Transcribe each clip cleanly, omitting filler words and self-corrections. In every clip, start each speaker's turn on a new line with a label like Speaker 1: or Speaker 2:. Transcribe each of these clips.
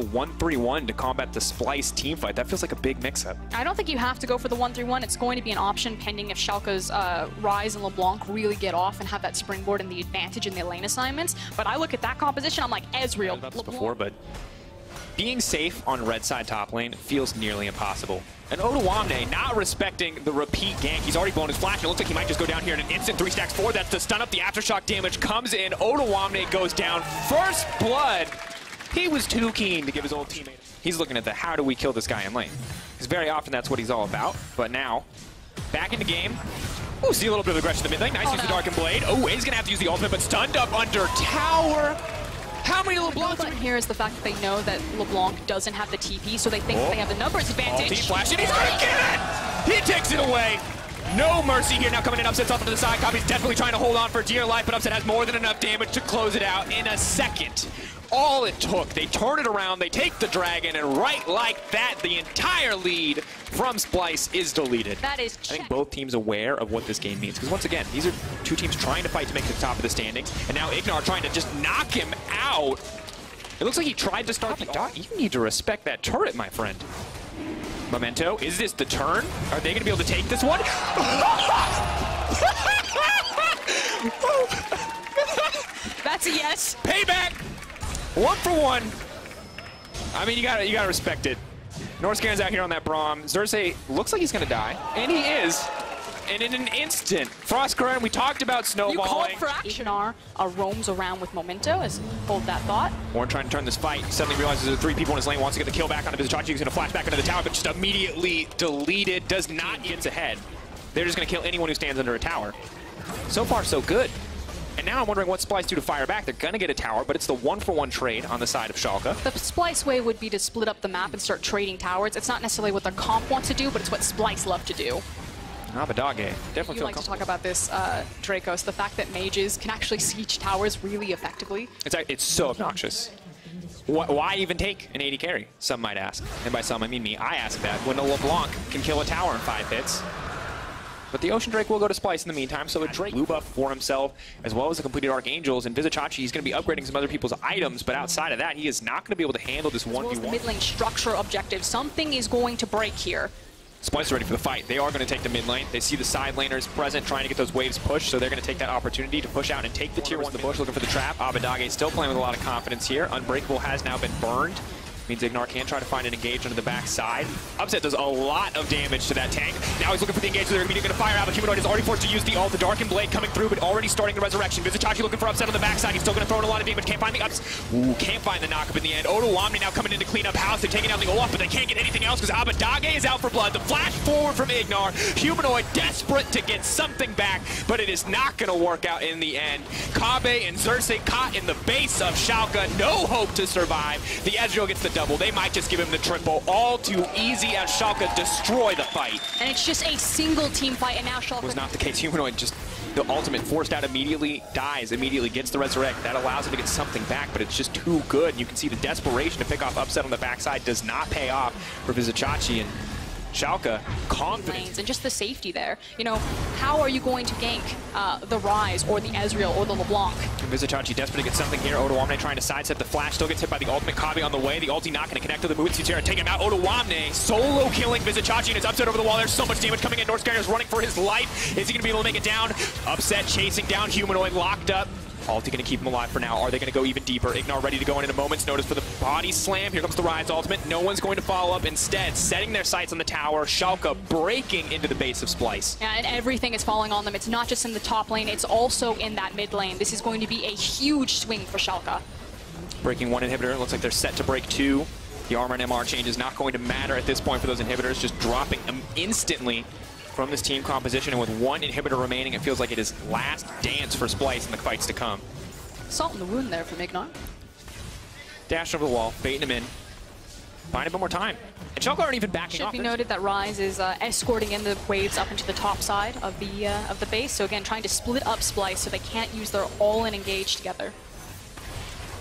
Speaker 1: 1-3-1 to combat the Splyce team fight. That feels like a big mix-up.
Speaker 2: I don't think you have to go for the 1-3-1. It's going to be an option pending if Schalke's Rise and LeBlanc really get off and have that springboard and the advantage in the lane assignments. But I look at that composition, I'm like, Ezreal,
Speaker 1: about this before, but being safe on red side top lane feels nearly impossible. And Oduwamne not respecting the repeat gank. He's already blown his flash, and it looks like he might just go down here in an instant 3 stacks 4. That's the stun up. The aftershock damage comes in. Oduwamne goes down. First blood. He was too keen to give his old teammate. He's looking at the how do we kill this guy in lane. Because very often that's what he's all about. But now, back in the game. Ooh, see a little bit of aggression in the mid lane. Nice use the Darkened Blade. Oh, he's going to have to use the ultimate, but stunned up under tower. How many LeBlancs
Speaker 2: are here is the fact that they know that LeBlanc doesn't have the TP, so they think they have the numbers advantage.
Speaker 1: Ulti flash, and he's going to get it! He takes it away. No mercy here now coming in. Upset's off to the side. Copy's definitely trying to hold on for dear life, but Upset has more than enough damage to close it out in a second. All it took, they turn it around, they take the dragon, and right like that, the entire lead from Splyce is deleted.
Speaker 2: That is
Speaker 1: I think both teams aware of what this game means, because once again, these are two teams trying to fight to make it to the top of the standings, and now Ignar trying to just knock him out. It looks like he tried to start the dot. You need to respect that turret, my friend. Memento, is this the turn? Are they going to be able to take this one?
Speaker 2: That's a yes.
Speaker 1: Payback! 1 for 1. I mean, you gotta respect it. Norscaren's out here on that Braum. Xerxes looks like he's gonna die, and he is. And in an instant, Frostcurrent, we talked about snowballing.
Speaker 2: You called for action. Ignar roams around with Memento, as hold that thought.
Speaker 1: Warren trying to turn this fight. He suddenly realizes there are 3 people in his lane, wants to get the kill back onto Vizichachi. He's gonna flash back into the tower, but just immediately deleted. Does not get ahead. They're just gonna kill anyone who stands under a tower. So far, so good. And now I'm wondering what Splyce do to fire back. They're going to get a tower, but it's the 1-for-1 trade on the side of Schalke.
Speaker 2: The Splyce way would be to split up the map and start trading towers. It's not necessarily what their comp wants to do, but it's what Splyce love to do.
Speaker 1: Abadage, definitely
Speaker 2: You like to talk about this, Dracos, the fact that mages can actually siege towers really effectively.
Speaker 1: It's so obnoxious. Why even take an 80 carry, some might ask. And by some, I mean me. I ask that when a LeBlanc can kill a tower in 5 hits. But the Ocean Drake will go to Splyce in the meantime, so a Drake blue buff for himself, as well as the completed Archangels. And Vizichachi, he's going to be upgrading some other people's items, but outside of that, he is not going to be able to handle this 1v1.
Speaker 2: As well as the mid lane structure objective. Something is going to break here.
Speaker 1: Splyce is ready for the fight. They are going to take the mid lane. They see the side laners present, trying to get those waves pushed, so they're going to take that opportunity to push out and take the tier 1 the bush, looking for the trap. Abadage still playing with a lot of confidence here. Unbreakable has now been burned. Means Ignar can try to find an engage under the back side. Upset does a lot of damage to that tank. Now he's looking for the engage, so they're immediately going to fire out. But Humanoid is already forced to use the ult. The Darkened Blade coming through, but already starting the resurrection. Vizichachi looking for Upset on the backside. He's still going to throw in a lot of damage. Can't find the ups. Ooh, can't find the knock-up in the end. Oduwamne now coming in to clean up house. They're taking down the Olaf, but they can't get anything else because Abadage is out for blood. The flash forward from Ignar. Humanoid desperate to get something back, but it is not going to work out in the end. Kabe and Xerxes caught in the base of Schalke. No hope to survive. The Ezreal gets the double. They might just give him the triple. All too easy as Schalke destroy the fight.
Speaker 2: And it's just a single team fight, and now Schalke...
Speaker 1: Was not the case. Humanoid just, the ultimate forced out immediately, dies immediately, gets the resurrect. That allows him to get something back, but it's just too good. You can see the desperation to pick off Upset on the backside does not pay off for Vizichachi, and Schalke confident.
Speaker 2: And just the safety there. You know, how are you going to gank the Rise or the Ezreal or the LeBlanc?
Speaker 1: Vizichachi desperate to get something here. Oduwamne trying to sidestep the flash. Still gets hit by the ultimate. Kabe on the way. The ulti not going to connect to the movement suits here and take him out. Oduwamne solo killing Vizichachi, and it's Upset over the wall. There's so much damage coming in. Norscaren's is running for his life. Is he going to be able to make it down? Upset chasing down Humanoid, locked up. Ulti going to keep him alive for now. Are they going to go even deeper? Ignar ready to go in a moment's notice for the body slam. Here comes the Rise ultimate. No one's going to follow up. Instead, setting their sights on the tower. Schalke breaking into the base of Splyce.
Speaker 2: Yeah, and everything is falling on them. It's not just in the top lane, it's also in that mid lane. This is going to be a huge swing for Schalke.
Speaker 1: Breaking 1 inhibitor. It looks like they're set to break 2. The armor and MR change is not going to matter at this point for those inhibitors. Just dropping them instantly from this team composition. And with 1 inhibitor remaining, it feels like it is last dance for Splyce in the fights to come.
Speaker 2: Salt in the wound there from Ignar.
Speaker 1: Dash over the wall, baiting him in. Find a bit more time. And Schalke aren't even backing off.
Speaker 2: Should be noted that Rise is escorting in the waves up into the top side of the base. So again, trying to split up Splyce so they can't use their all-in engage together.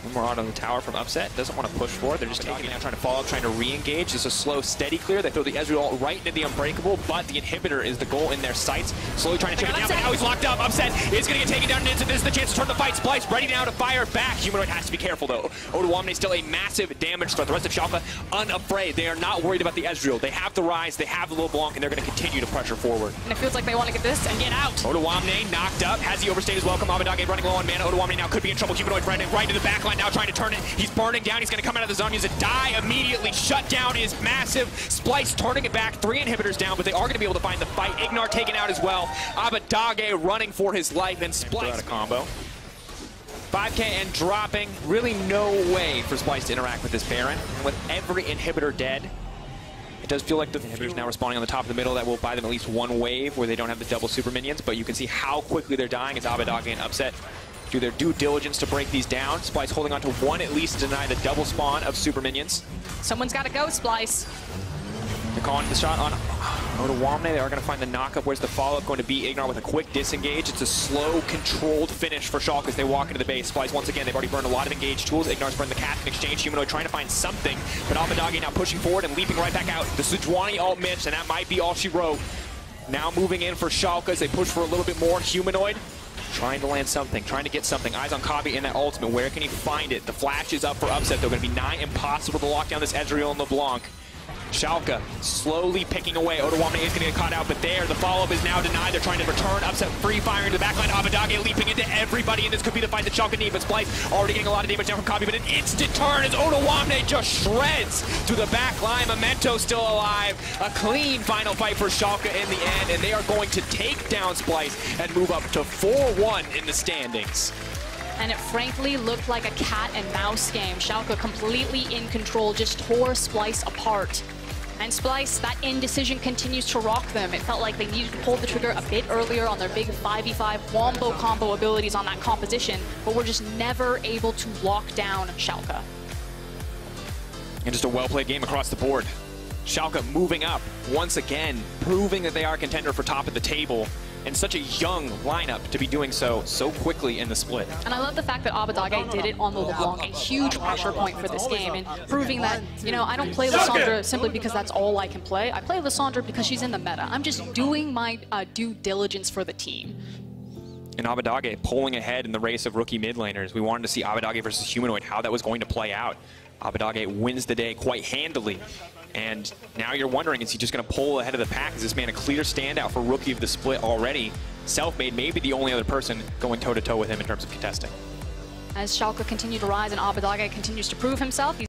Speaker 1: One more out on the tower from Upset. Doesn't want to push forward. They're just taking it now, trying to follow up, trying to re-engage. Just a slow, steady clear. They throw the Ezreal right into the Unbreakable, but the inhibitor is the goal in their sights. Slowly trying to chip it down, but now he's locked up. Upset is going to get taken down, and this is the chance to turn the fight. Splyce ready now to fire back. Humanoid has to be careful, though. Odoamne still a massive damage threat. The rest of Schalke unafraid. They are not worried about the Ezreal. They have the Rise, they have the LeBlanc, and they're going to continue to pressure forward.
Speaker 2: And it feels like they want to get this and get out.
Speaker 1: Odoamne knocked up. Has he overstayed his welcome? Abadage running low on mana. Odoamne now could be in trouble. Humanoid right into the back line now, trying to turn it. He's burning down. He's going to come out of the zone. Use a die immediately. Shut down is massive. Splyce turning it back. 3 inhibitors down, but they are going to be able to find the fight. Ignar taken out as well. Abadage running for his life, and Splyce out a combo. 5K and dropping. Really no way for Splyce to interact with this Baron. And with every inhibitor dead, it does feel like the inhibitors now respawning on the top of the middle. That will buy them at least one wave where they don't have the double super minions, but you can see how quickly they're dying as Abadage and Upset do their due diligence to break these down. Splyce holding on to one at least to deny the double spawn of super minions.
Speaker 2: Someone's got to go, Splyce.
Speaker 1: They're calling the shot on Odoamne. They are going to find the knockup. Where's the follow-up going to be? Ignar with a quick disengage. It's a slow, controlled finish for Schalke as they walk into the base. Splyce, once again, they've already burned a lot of engaged tools. Ignar's burned the cat in exchange. Humanoid trying to find something, but Abadage now pushing forward and leaping right back out. The Sejuani ult missed, and that might be all she wrote. Now moving in for Schalke as they push for a little bit more. Humanoid trying to land something, trying to get something. Eyes on Kabi in that ultimate. Where can he find it? The flash is up for Upset. They're going to be nigh impossible to lock down this Ezreal and LeBlanc. Schalke slowly picking away. Odoamne is going to get caught out, but there, the follow-up is now denied. They're trying to return. Upset free fire into the backline. Abadage leaping into everybody, and this could be the fight that Schalke need, but Splyce already getting a lot of damage down from Kabi, but an instant turn as Odoamne just shreds through the back line. Memento still alive. A clean final fight for Schalke in the end, and they are going to take down Splyce and move up to 4-1 in the standings.
Speaker 2: And it frankly looked like a cat and mouse game. Schalke completely in control, just tore Splyce apart. And Splyce, that indecision continues to rock them. It felt like they needed to pull the trigger a bit earlier on their big 5v5 wombo combo abilities on that composition, but we're just never able to lock down Schalke.
Speaker 1: And just a well-played game across the board. Schalke moving up once again, proving that they are a contender for top of the table. And such a young lineup to be doing so quickly in the split.
Speaker 2: And I love the fact that Abadage did it on the LeBlanc, a huge pressure point for this game, and proving that, you know, I don't play Lissandra simply because that's all I can play. I play Lissandra because she's in the meta. I'm just doing my due diligence for the team.
Speaker 1: And Abadage pulling ahead in the race of rookie mid laners. We wanted to see Abadage versus Humanoid, how that was going to play out. Abadage wins the day quite handily. And now you're wondering, is he just going to pull ahead of the pack? Is this man a clear standout for rookie of the split already? Self-made, maybe the only other person going toe-to-toe with him in terms of contesting.
Speaker 2: As Schalke continue to rise and Abadage continues to prove himself,